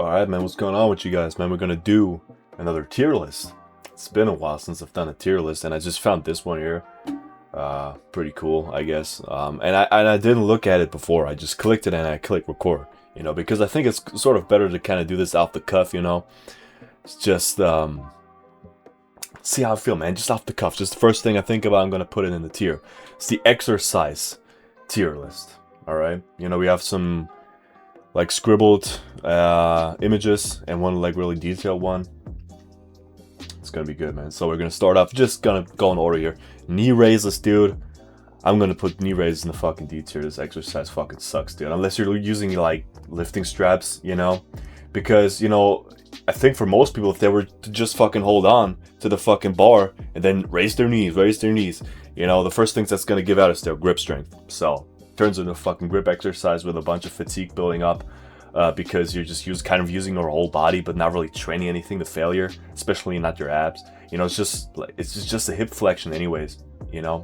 Alright, man, what's going on with you guys, man? We're gonna do another tier list. It's been a while since I've done a tier list, and I just found this one here. Pretty cool, I guess. And I didn't look at it before. I just clicked it and I clicked record, because I think it's sort of better to kind of do this off the cuff, It's just, see how I feel, man. Just off the cuff. Just the first thing I think about, I'm gonna put it in the tier. It's the exercise tier list, alright? We have some like scribbled images and one like really detailed one. It's gonna be good, man. So we're gonna start off, just gonna go in order here. Knee raises, dude. I'm gonna put knee raises in the fucking D tier. This exercise fucking sucks, dude. Unless you're using like lifting straps, because I think for most people, if they were to just fucking hold on to the fucking bar and then raise their knees, the first things that's gonna give out is their grip strength. So turns into a fucking grip exercise with a bunch of fatigue building up, because you're just using your whole body but not really training anything to failure, especially not your abs. It's just a hip flexion anyways,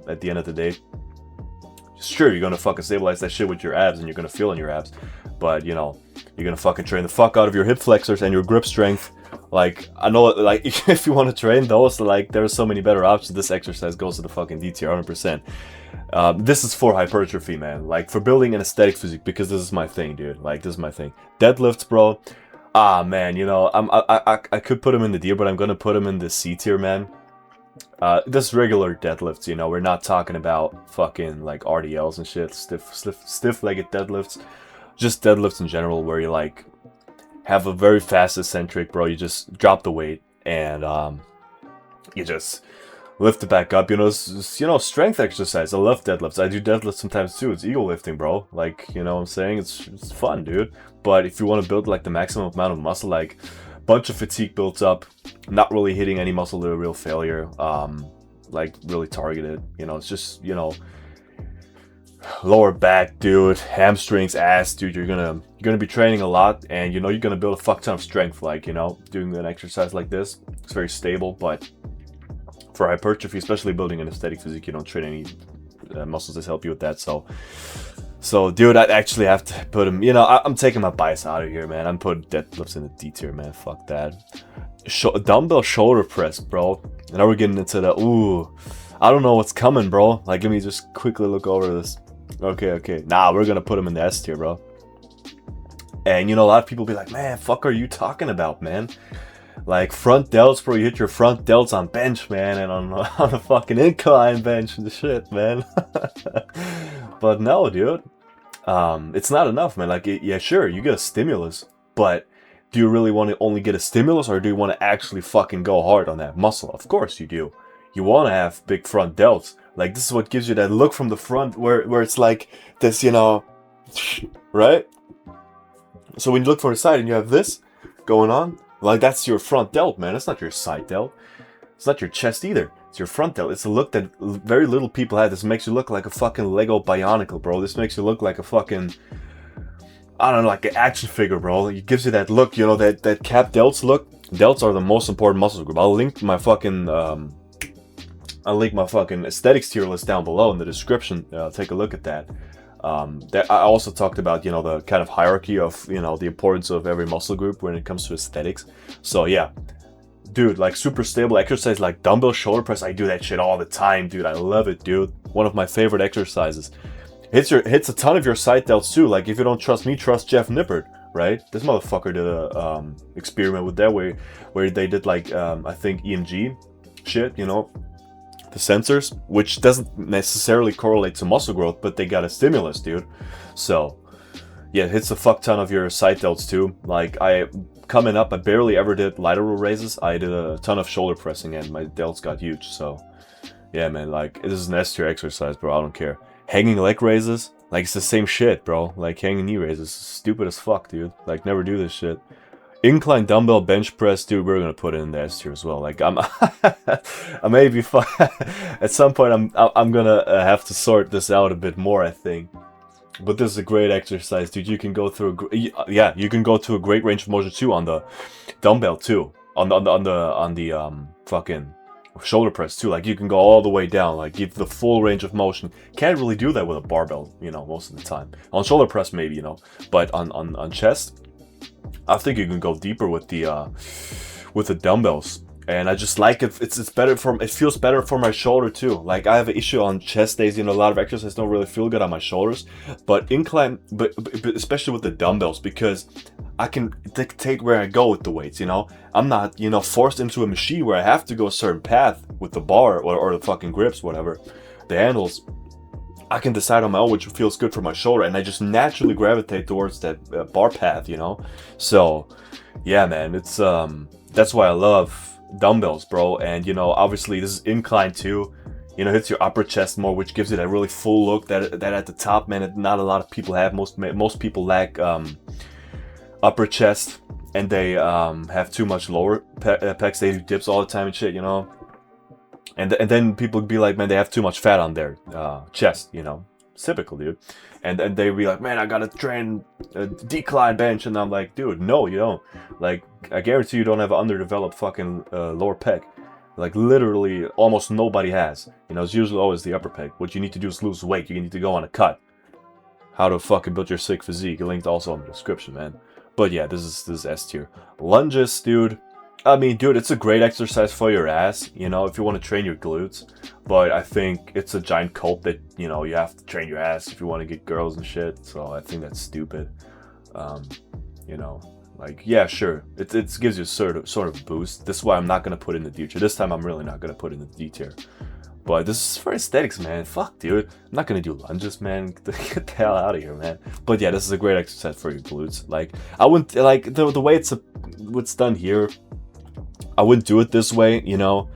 at the end of the day. Sure, you're gonna fucking stabilize that shit with your abs and you're gonna feel in your abs, but you're gonna fucking train the fuck out of your hip flexors and your grip strength. Like, I know, like, if you want to train those, like, there are so many better options. This exercise goes to the fucking D tier 100%. This is for hypertrophy, man. Like, for building an aesthetic physique, because this is my thing, dude. Like, this is my thing. Deadlifts, bro. Man, I could put them in the D, but I'm gonna put them in the C tier, man. This regular deadlifts, we're not talking about fucking, like, RDLs and shit. Stiff-legged deadlifts. Just deadlifts in general, where you, like, have a very fast eccentric, bro. You just drop the weight and you just lift it back up. Strength exercise. I love deadlifts. I do deadlifts sometimes too. It's ego lifting, bro. Like, what I'm saying? It's fun, dude. But if you want to build like the maximum amount of muscle, like bunch of fatigue built up, not really hitting any muscle to a real failure, like really targeted. It's just, lower back, dude, hamstrings, ass, dude. You're gonna be training a lot, and you're gonna build a fuck ton of strength. Like, doing an exercise like this, it's very stable. But for hypertrophy, especially building an aesthetic physique, you don't train any muscles that help you with that. So dude, I actually have to put him. I'm taking my bias out of here, man. I'm putting deadlifts in the D tier, man. Fuck that. Dumbbell shoulder press, bro. And now we're getting into the I don't know what's coming, bro. Like, let me just quickly look over this. Okay. Nah, we're gonna put him in the S tier, bro. And a lot of people be like, man, fuck are you talking about, man? Like, front delts, bro. You hit your front delts on bench, man, and on a fucking incline bench and shit, man. But no, dude. It's not enough, man. Like, yeah, sure, you get a stimulus, but do you really want to only get a stimulus, or do you want to actually fucking go hard on that muscle? Of course you do. You want to have big front delts. Like, this is what gives you that look from the front where it's like this, right? So when you look from the side and you have this going on, like, that's your front delt, man. That's not your side delt. It's not your chest either. It's your front delt. It's a look that very little people have. This makes you look like a fucking Lego Bionicle, bro. This makes you look like a fucking, I don't know, like an action figure, bro. It gives you that look, that cap delts look. Delts are the most important muscle group. I'll link my fucking aesthetics tier list down below in the description. Take a look at that. I also talked about, the kind of hierarchy of, the importance of every muscle group when it comes to aesthetics. So yeah, dude, like super stable exercise like dumbbell shoulder press. I do that shit all the time, dude. I love it, dude. One of my favorite exercises. Hits a ton of your side delts too. Like, if you don't trust me, trust Jeff Nippard, right? This motherfucker did a experiment with that where they did like I think EMG shit, the sensors, which doesn't necessarily correlate to muscle growth, but they got a stimulus, dude. So yeah, it hits a fuck ton of your side delts too. Like, coming up, I barely ever did lateral raises. I did a ton of shoulder pressing and my delts got huge. So yeah, man, like, this is an S tier exercise, bro. I don't care. Hanging leg raises, like, it's the same shit, bro. Like, hanging knee raises, stupid as fuck, dude. Like, never do this shit. Incline dumbbell bench press, dude, we're gonna put it in the S tier as well. Like, I may be fine. At some point, I'm gonna have to sort this out a bit more, I think. But this is a great exercise, dude. You can go through you can go to a great range of motion too on the dumbbell too, on the fucking shoulder press too. Like, you can go all the way down, like, give the full range of motion. Can't really do that with a barbell, most of the time. On shoulder press maybe, but on chest, I think you can go deeper with the dumbbells. And I just like it. It's better for, it feels better for my shoulder too. Like I have an issue on chest days. You know, a lot of exercises don't really feel good on my shoulders, but incline, but especially with the dumbbells, because I can dictate where I go with the weights. You know, I'm not, you know, forced into a machine where I have to go a certain path with the bar or the fucking grips, whatever, the handles. I can decide on my own which feels good for my shoulder, and I just naturally gravitate towards that bar path. You know, so yeah, man, it's that's why I love dumbbells, bro. And you know, obviously this is incline too, you know, hits your upper chest more, which gives it that really full look that at the top, man, not a lot of people have. Most people lack upper chest, and they have too much lower pecs. They do dips all the time and shit, you know, and then people be like, man, they have too much fat on their chest, you know. It's typical, dude. And they be like, man, I gotta train a decline bench, and I'm like, dude, no, you don't. Like, I guarantee you don't have an underdeveloped fucking lower pec. Like, literally, almost nobody has. You know, it's usually always the upper pec. What you need to do is lose weight. You need to go on a cut. How to fucking build your sick physique. Linked also in the description, man. But yeah, this is S tier. Lunges, dude. I mean, dude, it's a great exercise for your ass, you know, if you want to train your glutes. But I think it's a giant cult that, you know, you have to train your ass if you want to get girls and shit. So I think that's stupid. You know, like, yeah, sure. It gives you a sort of boost. This is why I'm not going to put in the D tier. This time I'm really not going to put in the D tier. But this is for aesthetics, man. Fuck, dude. I'm not going to do lunges, man. Get the hell out of here, man. But yeah, this is a great exercise for your glutes. Like, I wouldn't, like, the way what's done here, I wouldn't do it this way, you know,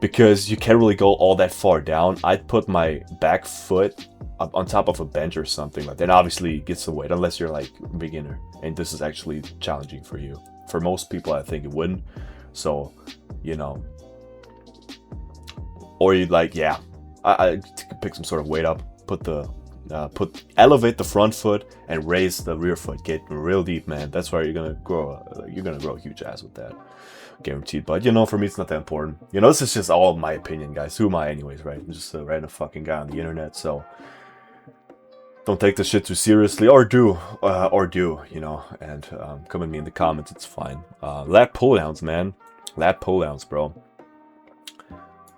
because you can't really go all that far down. I'd put my back foot up on top of a bench or something like that. Obviously, get some weight, unless you're like a beginner, and this is actually challenging for you. For most people, I think it wouldn't. So, you know, or you'd like, yeah, I pick some sort of weight up, elevate the front foot and raise the rear foot. Get real deep, man. That's where you're gonna grow. You're gonna grow a huge ass with that. Guaranteed. But you know, for me it's not that important. You know, this is just all my opinion, guys. Who am I anyways, right? I'm just a random fucking guy on the internet, so don't take this shit too seriously, or do, you know, and come at me in the comments, it's fine. Lat pull downs, man. Lat pull downs, bro.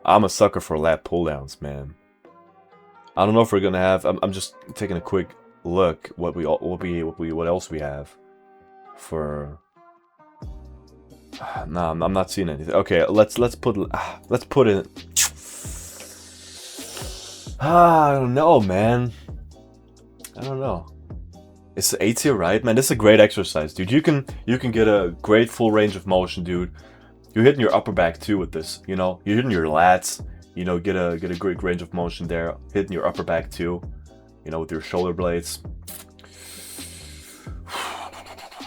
I'm a sucker for lat pull downs, man. I don't know if we're gonna have, I'm just taking a quick look what else we have for. No, I'm not seeing anything. Okay, let's put in. I don't know, man. I don't know. It's A tier, right, man? This is a great exercise, dude. You can get a great full range of motion, dude. You're hitting your upper back too with this. You know, you're hitting your lats. You know, get a great range of motion there. Hitting your upper back too. You know, with your shoulder blades.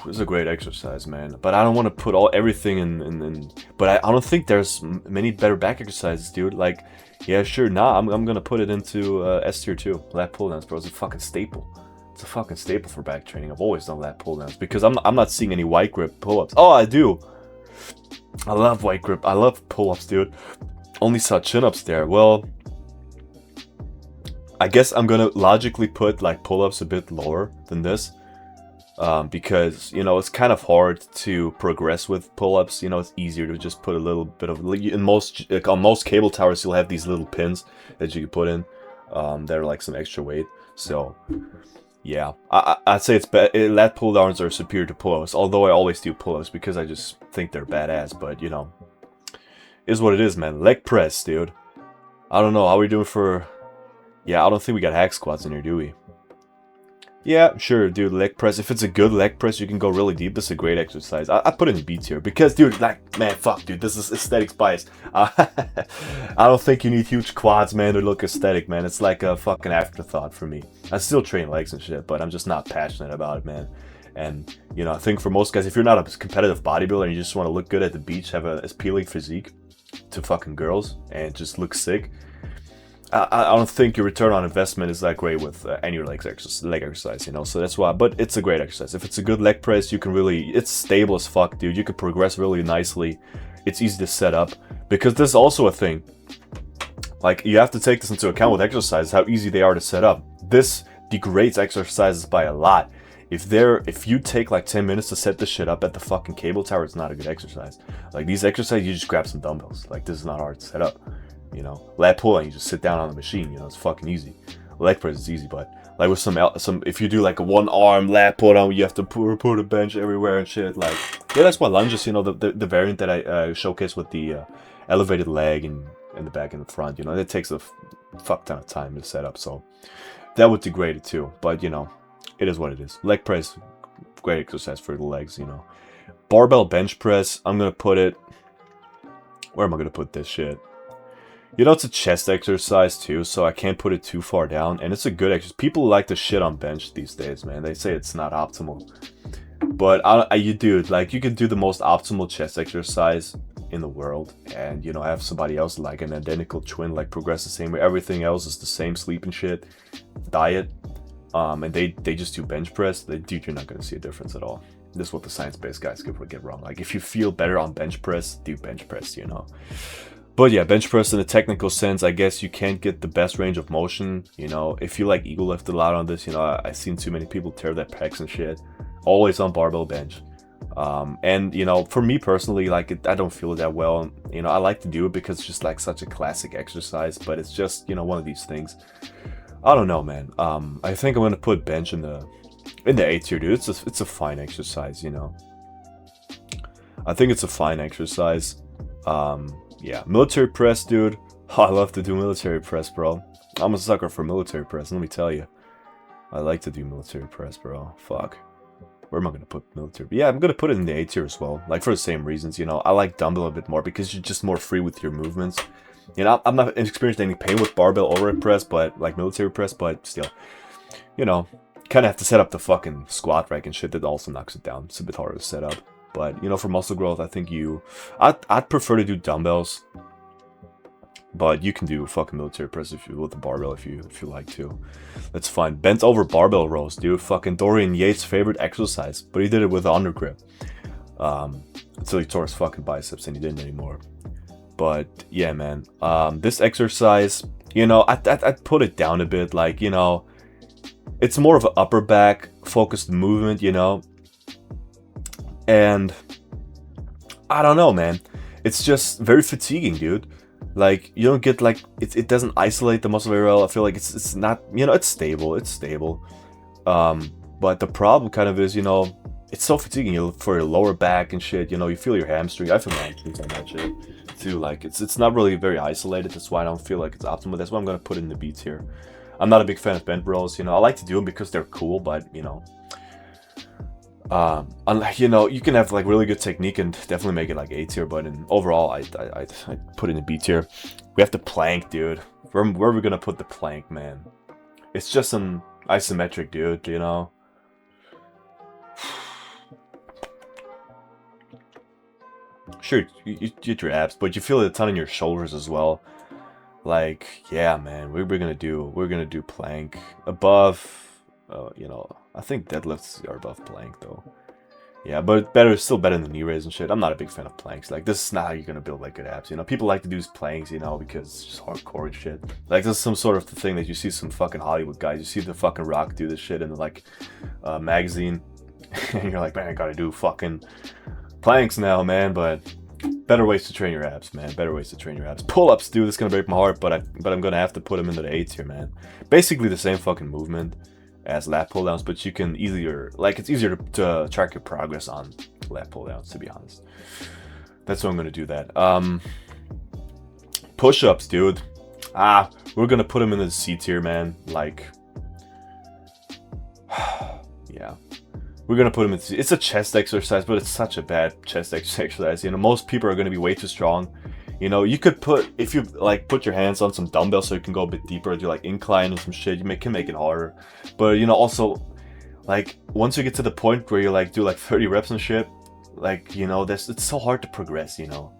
This is a great exercise, man. But I don't want to put everything in. But I don't think there's many better back exercises, dude. Like, yeah, sure. Nah, I'm gonna put it into S tier too. Lat pull downs, bro. It's a fucking staple. It's a fucking staple for back training. I've always done lat pull downs because I'm not seeing any wide grip pull ups. Oh, I do. I love wide grip. I love pull ups, dude. Only saw chin ups there. Well, I guess I'm gonna logically put like pull ups a bit lower than this. Because, you know, it's kind of hard to progress with pull-ups. You know, it's easier to just put a little bit of, on most cable towers you'll have these little pins that you can put in that are like some extra weight. So yeah, I'd say it's lat pull downs are superior to pull-ups, although I always do pull-ups because I just think they're badass. But you know, is what it is, man. Leg press, dude. I don't know how we doing for. Yeah, I don't think we got hack squats in here, do we? Yeah, sure, dude, leg press. If it's a good leg press, you can go really deep. This is a great exercise. I put it in B tier because, dude, like, man, fuck, dude, this is aesthetics bias. I don't think you need huge quads, man, to look aesthetic, man. It's like a fucking afterthought for me. I still train legs and shit, but I'm just not passionate about it, man. And, you know, I think for most guys, if you're not a competitive bodybuilder and you just want to look good at the beach, have a appealing physique to fucking girls, and just look sick, I don't think your return on investment is that great with any leg exercise, you know, so that's why, but it's a great exercise. If it's a good leg press, you can really, it's stable as fuck, dude. You can progress really nicely. It's easy to set up, because this is also a thing. Like, you have to take this into account with exercises, how easy they are to set up. This degrades exercises by a lot. if you take like 10 minutes to set this shit up at the fucking cable tower, it's not a good exercise. Like these exercises, you just grab some dumbbells. Like this is not hard to set up. You know, lat pull and you just sit down on the machine. You know, it's fucking easy. Leg press is easy, but like with some if you do like a one arm lat pull down, you have to put a bench everywhere and shit. Like yeah, that's why lunges. You know, the variant that I showcased with the elevated leg and the back and the front. You know, it takes a fuck ton of time to set up. So that would degrade it too. But you know, it is what it is. Leg press, great exercise for the legs. You know, barbell bench press. I'm gonna put it. Where am I gonna put this shit? You know, it's a chest exercise too, so I can't put it too far down. And it's a good exercise. People like to shit on bench these days, man. They say it's not optimal. But you do, like, you can do the most optimal chest exercise in the world. And, you know, have somebody else like an identical twin, like, progress the same way. Everything else is the same, sleep and shit, diet. And they just do bench press. Dude, you're not going to see a difference at all. This is what the science-based guys get wrong. Like, if you feel better on bench press, do bench press, you know. But yeah, bench press in a technical sense, I guess you can't get the best range of motion. You know, if you like ego lift a lot on this, you know, I've seen too many people tear their pecs and shit. Always on barbell bench. And, you know, for me personally, like, I don't feel it that well. You know, I like to do it because it's just like such a classic exercise, but it's just, you know, one of these things. I don't know, man. I think I'm going to put bench in the A tier, dude. It's a fine exercise, you know. I think it's a fine exercise. Yeah, military press, dude. Oh, I love to do military press, bro. I'm a sucker for military press, let me tell you. I like to do military press, bro. Fuck. Where am I going to put military? Yeah, I'm going to put it in the A tier as well. Like, for the same reasons, you know. I like dumbbell a bit more because you're just more free with your movements. You know, I'm not experiencing any pain with barbell overhead press, but, like, military press, but still. You know, kind of have to set up the fucking squat rack and shit. That also knocks it down. It's a bit harder to set up. But, you know, for muscle growth, I think I'd prefer to do dumbbells. But you can do fucking military press if you with the barbell if you like to. That's fine. Bent over barbell rows, dude. Fucking Dorian Yates' favorite exercise. But he did it with an undergrip. Until he tore his fucking biceps and he didn't anymore. But, yeah, man. This exercise, you know, I'd put it down a bit. Like, you know, it's more of an upper back focused movement, you know. And I don't know, man. It's just very fatiguing, dude. Like, you don't get, like, it doesn't isolate the muscle very well. I feel like it's not, you know, it's stable. It's stable. But the problem kind of is, you know, it's so fatiguing for your lower back and shit. You know, you feel your hamstring. I feel my hamstrings on that shit too. Like, it's not really very isolated. That's why I don't feel like it's optimal. That's why I'm going to put it in the B tier. I'm not a big fan of bent rows. You know, I like to do them because they're cool, but, you know, you know, you can have like really good technique and definitely make it like A tier, but overall I put it in B tier. We have the plank, dude. Where are we gonna put the plank, man? It's just an isometric, dude, you know. Sure, you get your abs, but you feel it a ton in your shoulders as well. Like, yeah, man, we're gonna do plank above. You know, I think deadlifts are above plank though. Yeah, but still better than knee raise and shit. I'm not a big fan of planks. Like, this is not how you're gonna build like good abs. You know, people like to do planks, you know, because it's just hardcore and shit. Like, this is some sort of the thing that you see some fucking Hollywood guys. You see the fucking Rock do this shit in the like magazine, and you're like, man, I gotta do fucking planks now, man. But better ways to train your abs, man. Better ways to train your abs. Pull-ups, dude. It's gonna break my heart, but I'm gonna have to put them into the A tier, man. Basically the same fucking movement as lat pull downs, but you can it's easier to track your progress on lat pull downs, to be honest. That's why I'm gonna do that. Push-ups, dude. We're gonna put them in the C tier, man. Like, yeah, we're gonna put them in. It's a chest exercise, but it's such a bad chest exercise. You know, most people are gonna be way too strong. You know, you could if you like put your hands on some dumbbells so you can go a bit deeper, do like incline and some shit, you can make it harder. But, you know, also, like, once you get to the point where you like do like 30 reps and shit, like, you know, it's so hard to progress, you know.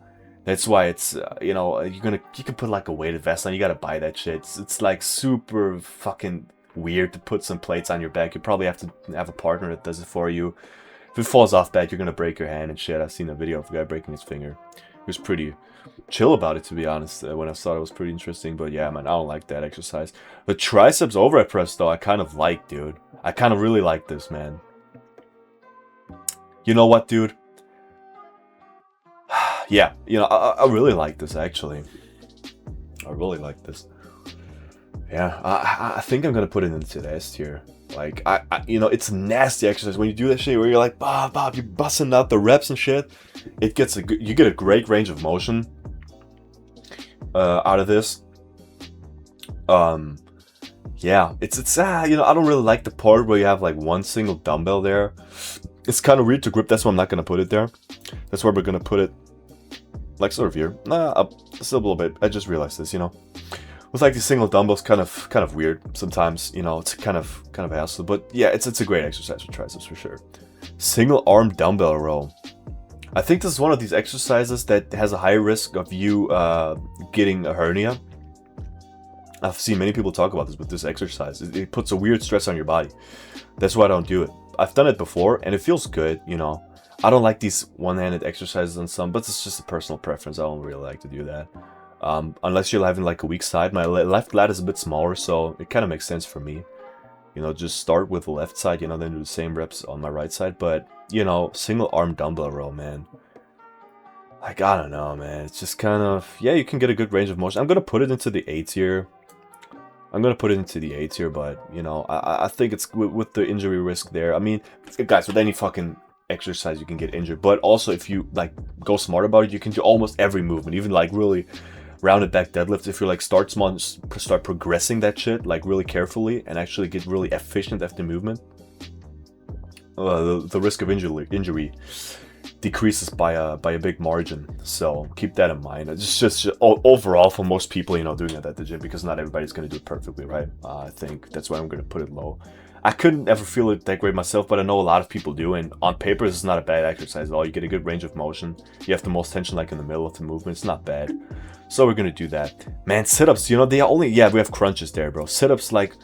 That's why it's, you know, you can put like a weighted vest on, you gotta buy that shit. It's like super fucking weird to put some plates on your back. You probably have to have a partner that does it for you. If it falls off bad, you're gonna break your hand and shit. I've seen a video of a guy breaking his finger. He was pretty chill about it, to be honest. When I saw it was pretty interesting. But yeah, man, I don't like that exercise. The triceps overhead press, though, I kind of like, dude. I kind of really like this, man. You know what, dude? Yeah, you know, I really like this, actually. I really like this. Yeah, I think I'm gonna put it into the S tier. Like, you know, it's a nasty exercise when you do that shit where you're like, Bob, you're busting out the reps and shit. You get a great range of motion out of this. Yeah, it's you know, I don't really like the part where you have like one single dumbbell there. It's kind of weird to grip. That's why I'm not gonna put it there. That's why we're gonna put it like sort of here. Up still a little bit. I just realized this, you know. With like these single dumbbells, kind of weird sometimes. You know, it's kind of a hassle. But yeah, it's a great exercise for triceps for sure. Single arm dumbbell row. I think this is one of these exercises that has a high risk of you getting a hernia. I've seen many people talk about this with this exercise. It puts a weird stress on your body. That's why I don't do it. I've done it before and it feels good, you know. I don't like these one-handed exercises on some, but it's just a personal preference. I don't really like to do that. Unless you're having like a weak side. My left lat is a bit smaller, so it kind of makes sense for me. You know, just start with the left side, you know, then do the same reps on my right side. But, you know, single arm dumbbell row, man. Like, I don't know, man. It's just kind of, yeah, you can get a good range of motion. I'm going to put it into the A tier. But, you know, I think it's with the injury risk there. I mean, guys, with any fucking exercise you can get injured. But also, if you, like, go smart about it, you can do almost every movement. Even, like, really rounded back deadlifts. If you, like, start small and start progressing that shit, like, really carefully and actually get really efficient after movement, the risk of injury decreases by a big margin. So keep that in mind. It's just overall for most people, you know, doing it at the gym, because not everybody's going to do it perfectly, right? I think that's why I'm going to put it low. I couldn't ever feel it that great myself, but I know a lot of people do, and on paper this is not a bad exercise at all. You get a good range of motion. You have the most tension like in the middle of the movement. It's not bad. So we're going to do that. Man, sit-ups, you know, we have crunches there, bro. Sit-ups, like,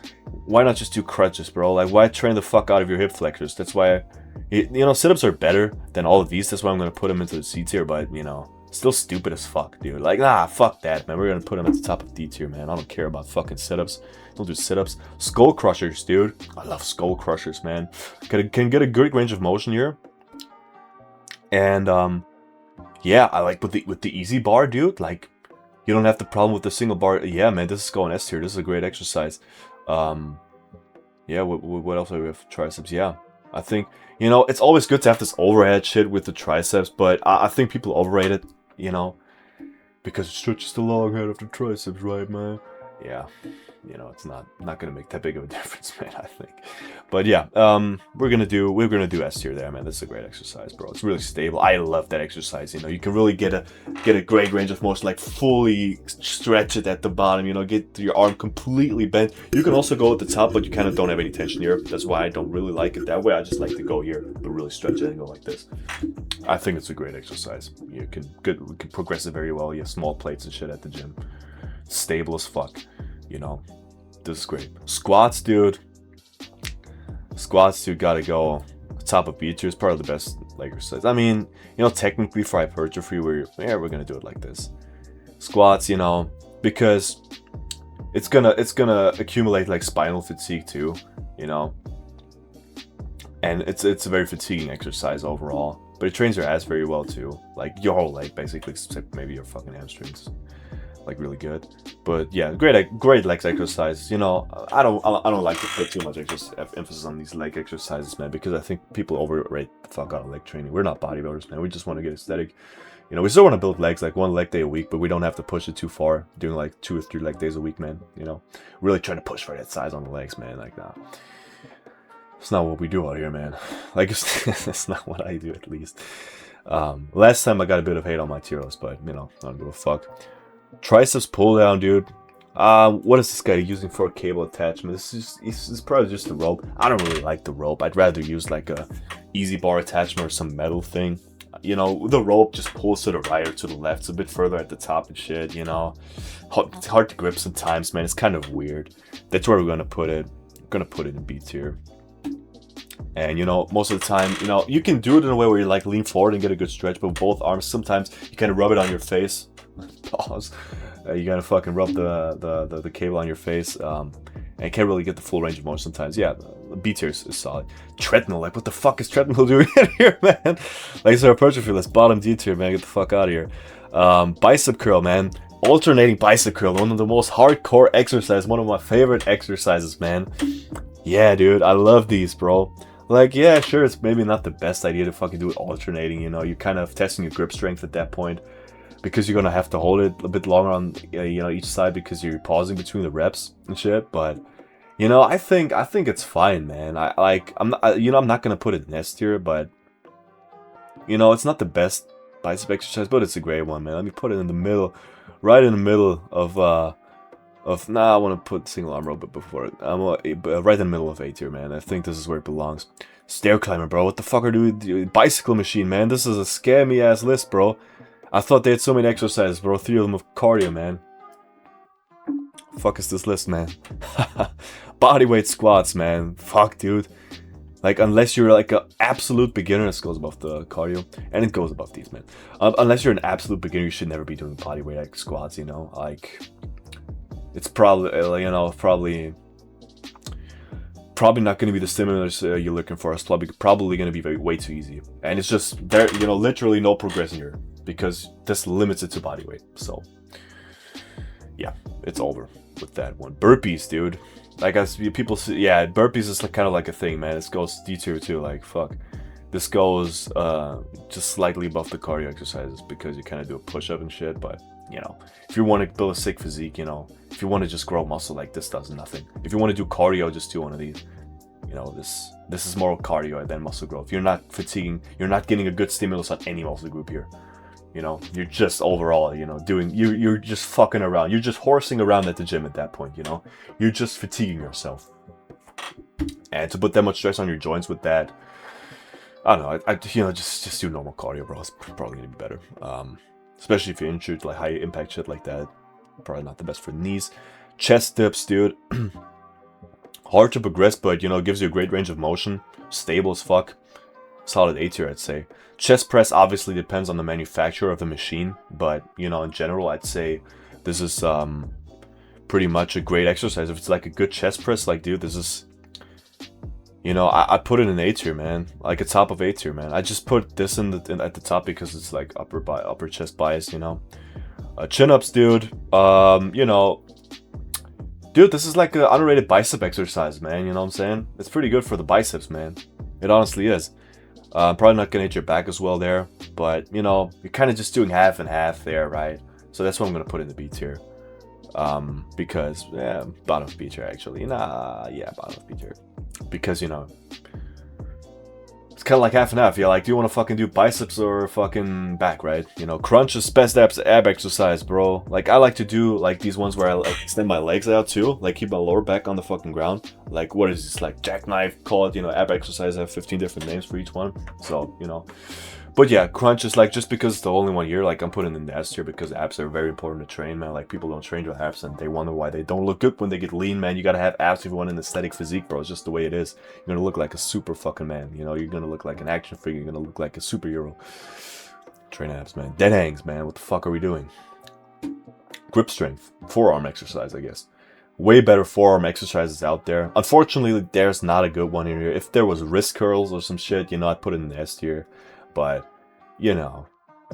why not just do crunches, bro? Like, why train the fuck out of your hip flexors? That's why, you know, sit-ups are better than all of these. That's why I'm going to put them into the C tier, but, you know, still stupid as fuck, dude. Like, nah, fuck that, man. We're going to put them at the top of D tier, man. I don't care about fucking sit-ups. Don't do sit-ups. Skull crushers, dude. I love skull crushers, man. Can get a good range of motion here. And, yeah, I like with the easy bar, dude, like, you don't have the problem with the single bar. Yeah, man, this is going S tier. This is a great exercise. Yeah, what else do we have? Triceps, yeah. I think, you know, it's always good to have this overhead shit with the triceps, but I think people overrate it, you know, because it stretches the long head of the triceps, right, man? Yeah, you know, it's not gonna make that big of a difference, man, I think. But yeah, we're gonna do S tier there, man. This is a great exercise, bro. It's really stable. I love that exercise. You know, you can really get a great range of motion, like fully stretch it at the bottom. You know, get your arm completely bent. You can also go at the top, but you kind of don't have any tension here. That's why I don't really like it that way. I just like to go here, but really stretch it and go like this. I think it's a great exercise. You can progress it very well. You have small plates and shit at the gym. Stable as fuck. You know, this is great. Squats, dude. Squats, dude, gotta go. Top of B tier is probably the best leg exercise. I mean, you know, technically for hypertrophy, we're gonna do it like this. Squats, you know, because it's gonna accumulate like spinal fatigue too, you know. And it's a very fatiguing exercise overall. But it trains your ass very well too. Like your whole leg basically, except maybe your fucking hamstrings. Like really good. But yeah, great leg exercise. You know, I don't like to put too much emphasis on these leg exercises, man, because I think people overrate the fuck out of leg training. We're not bodybuilders, man. We just want to get aesthetic. You know, we still want to build legs, like one leg day a week, but we don't have to push it too far, doing like 2 or 3 leg days a week, man. You know, really trying to push for that size on the legs, man. Like, nah, it's not what we do out here, man. Like, it's not what I do, at least. Last time I got a bit of hate on my tier list, but you know, I don't give a fuck. Triceps pull down, dude. What is this guy using for a cable attachment? This is probably just the rope. I don't really like the rope. I'd rather use like a easy bar attachment or some metal thing. You know, the rope just pulls to the right or to the left. It's a bit further at the top and shit, you know. It's hard to grip sometimes, man. It's kind of weird. That's where we're gonna put it. We're gonna put it in B tier. And, you know, most of the time, you know, you can do it in a way where you like lean forward and get a good stretch, but with both arms, sometimes you kind of rub it on your face. Pause. You gotta fucking rub the cable on your face, and And you can't really get the full range of motion sometimes. Yeah, B tier is solid. Treadmill, like what the fuck is Treadmill doing in here, man? Like it's hypertrophy, let's bottom D tier, man. Get the fuck out of here. Bicep curl, man. Alternating bicep curl, one of the most hardcore exercises, one of my favorite exercises, man. Yeah, dude, I love these, bro. Like, yeah, sure, it's maybe not the best idea to fucking do it alternating, you know, you're kind of testing your grip strength at that point, because you're gonna have to hold it a bit longer on, you know, each side, because you're pausing between the reps and shit, but, you know, I think it's fine, man. I'm not gonna put it in S tier, but, you know, it's not the best bicep exercise, but it's a great one, man. Let me put it in the middle, right in the middle of I want to put single arm row but before it. I'm right in the middle of A tier, man. I think this is where it belongs. Stair climber, bro. What the fuck are you doing? Bicycle machine, man. This is a scammy ass list, bro. I thought they had so many exercises, bro. 3 of them of cardio, man. Fuck is this list, man? Bodyweight squats, man. Fuck, dude. Like, unless you're like an absolute beginner, this goes above the cardio, and it goes above these, man. Unless you're an absolute beginner, you should never be doing bodyweight like squats, you know? Like, it's probably, you know, probably not going to be the stimulus you're looking for. It's probably going to be way too easy. And it's just, there, you know, literally no progression here, because this limits it to body weight. So, yeah, it's over with that one. Burpees, dude. Like, as people see, yeah, burpees is like, kind of like a thing, man. This goes D tier too, like, fuck. This goes just slightly above the cardio exercises, because you kind of do a push-up and shit, but, you know, if you want to build a sick physique, you know, if you want to just grow muscle, like, this does nothing. If you want to do cardio, just do one of these. You know, this is more cardio than muscle growth. You're not fatiguing, you're not getting a good stimulus on any muscle group here. You know, you're just overall, you know, you're just fucking around. You're just horsing around at the gym at that point, you know. You're just fatiguing yourself. And to put that much stress on your joints with that, I don't know, you know, just do normal cardio, bro. It's probably gonna be better. Especially if you're injured, like high impact shit like that. Probably not the best for knees. Chest dips, dude. Hard to progress, but, you know, gives you a great range of motion. Stable as fuck. Solid A tier, I'd say. Chest press obviously depends on the manufacturer of the machine, but, you know, in general, I'd say this is pretty much a great exercise. If it's like a good chest press, like, dude, this is, you know, I put it in A tier, man. Like a top of A tier, man. I just put this at the top because it's like upper chest bias, you know. Chin ups, dude. You know, dude, this is like an underrated bicep exercise, man. You know what I'm saying? It's pretty good for the biceps, man. It honestly is. Probably not gonna hit your back as well there, but, you know, you're kind of just doing half and half there, right? So that's what I'm gonna put in the B tier. Because, yeah, bottom of B tier actually. Nah, yeah, bottom of B tier. Because, you know, it's kind of like half and half. Yeah, like, do you want to fucking do biceps or fucking back, right? You know, crunch is best ab exercise, bro. Like, I like to do, like, these ones where I, like, extend my legs out, too. Like, keep my lower back on the fucking ground. Like, what is this, like, jackknife, call it, you know, ab exercise. I have 15 different names for each one. So, you know. But yeah, crunch is like, just because it's the only one here, like, I'm putting in the S tier because abs are very important to train, man. Like, people don't train with abs and they wonder why they don't look good when they get lean, man. You gotta have abs if you want an aesthetic physique, bro. It's just the way it is. You're gonna look like a super fucking man, you know. You're gonna look like an action figure. You're gonna look like a superhero. Train abs, man. Dead hangs, man. What the fuck are we doing? Grip strength. Forearm exercise, I guess. Way better forearm exercises out there. Unfortunately, there's not a good one in here. If there was wrist curls or some shit, you know, I'd put it in the S tier. But, you know,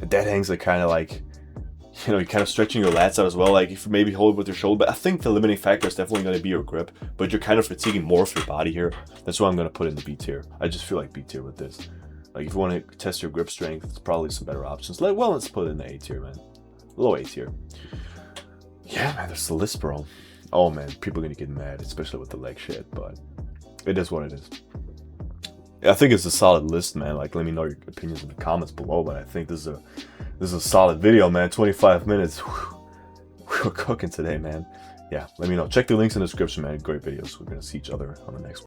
dead hangs are kind of like, you know, you're kind of stretching your lats out as well. Like, if you maybe hold with your shoulder, but I think the limiting factor is definitely going to be your grip. But you're kind of fatiguing more of your body here. That's why I'm going to put in the B tier. I just feel like B tier with this. Like, if you want to test your grip strength, it's probably some better options. Like, well, let's put it in the A tier, man. Low A tier. Yeah, man, there's the list, bro. Oh, man, people are going to get mad, especially with the leg shit. But it is what it is. I think it's a solid list, man. Like, let me know your opinions in the comments below. But I think this is a solid video, man. 25 minutes. We're cooking today, man. Yeah, let me know. Check the links in the description, man. Great videos. We're gonna see each other on the next one.